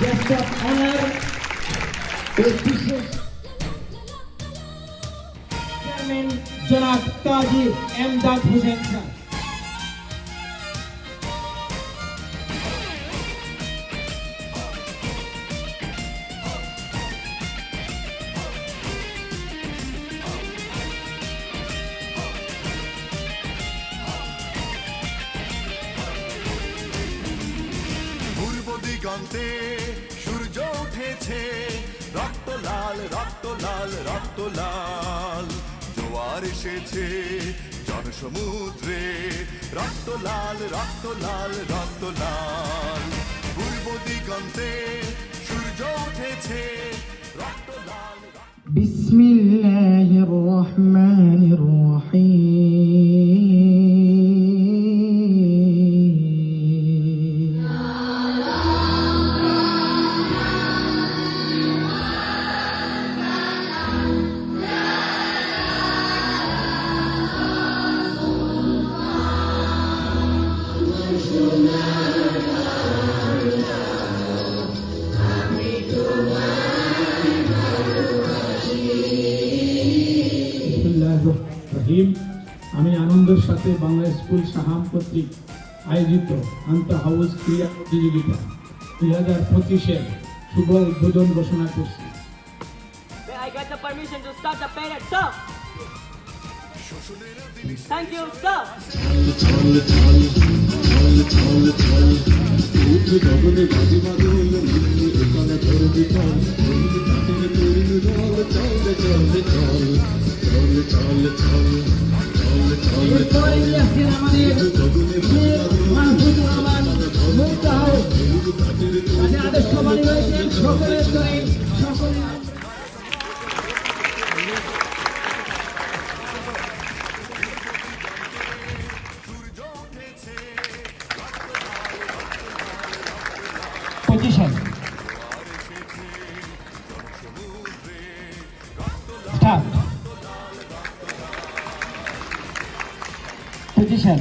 guest of honor is বিশেষ chairman জনাব কাজী Emdad Hossain sir. দিগন্তে সূর্য উঠেছে, রক্ত লাল রক্ত লাল রক্ত লাল, জোয়ার এসেছে জনসমুদ্রে, রক্ত লাল রক্ত লাল রক্ত লাল। পূর্ব দিগন্তে সূর্য উঠেছে, রক্ত লাল। বিসমিল্লাহির রহমানির রহিম। আমি আনন্দের সাথে বাংলা স্কুল সাহাম কর্তৃক আয়োজিত আন্তঃ হাউস ক্রীড়া প্রতিযোগিতা 2025-এর শুভ উদ্বোধন ঘোষণা করছি। May I get the permission to start the parade, sir? Thank you, sir. Position. Start. Position.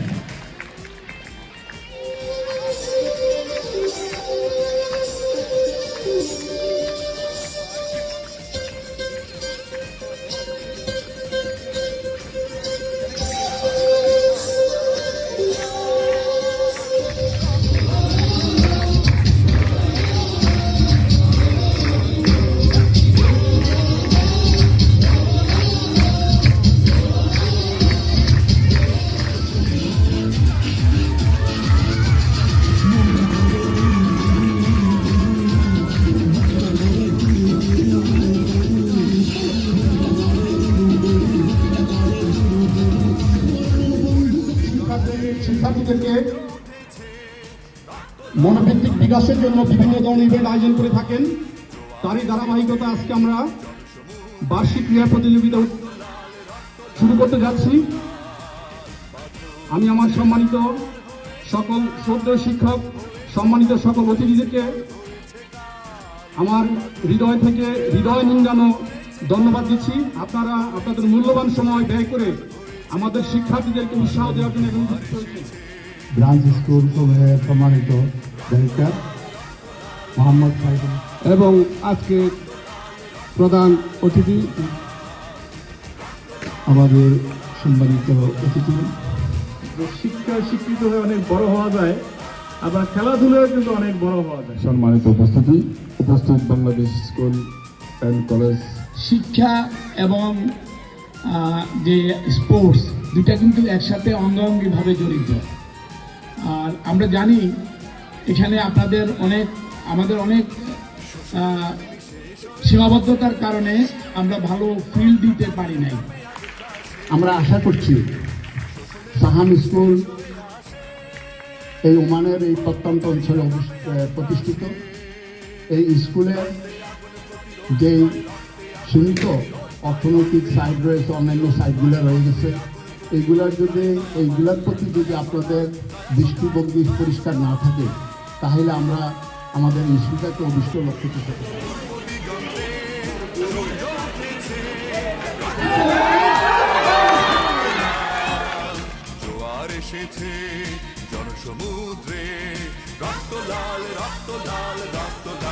শিক্ষার্থীদেরকে মনোভিত্তিক বিকাশের জন্য বিভিন্ন ধরনের ইভেন্ট আয়োজন করে থাকেন। তারই ধারাবাহিকতা আজকে আমরা বার্ষিক ক্রীড়া প্রতিযোগিতা শুরু করতে যাচ্ছি। আমি আমার সম্মানিত সকল শ্রদ্ধেয় শিক্ষক, সম্মানিত সকল অতিথিদেরকে আমার হৃদয় থেকে হৃদয় নিংড়ানো ধন্যবাদ দিচ্ছি। আপনারা আপনাদের মূল্যবান সময় ব্যয় করে আমাদের শিক্ষার্থীদেরকে উৎসাহ দেওয়ার জন্য এখন উপস্থিত হয়েছেন। ব্রাঞ্চ স্কুল সম্মানিত ডাইরেক্টর মোহাম্মদ সাইদ এবং আজকে প্রধান অতিথি আমাদের সম্মানিত অতিথি। শিক্ষা শিক্ষিত হয়ে অনেক বড় হওয়া যায়, আবার খেলাধুলায় কিন্তু অনেক বড় হওয়া যায়। সম্মানিত উপস্থিত বাংলাদেশ স্কুল অ্যান্ড কলেজ। শিক্ষা এবং যে স্পোর্টস দুটা কিন্তু একসাথে অঙ্গাঙ্গিভাবে জড়িত। আর আমরা জানি এখানে আমাদের অনেক সীমাবদ্ধতার কারণে আমরা ভালো ফিল্ড দিতে পারি নাই। আমরা আশা করছি সাহাম স্কুল এই ওমানের এই প্রত্যন্ত অঞ্চলে প্রতিষ্ঠিত এই স্কুলের যে সীমিত অর্থনৈতিক সাইড রয়েছে, অন্যান্য সাইডগুলো রয়ে গেছে, এইগুলোর প্রতি যদি আপনাদের দৃষ্টিভঙ্গি পরিষ্কার না থাকে তাহলে আমরা আমাদের স্কুলটাকে অভিষ্ট লক্ষ্য করতে পারি। জোয়ার এসেছে জনসমুদ্রে, রক্ত লাল রক্ত লাল রক্ত লাল।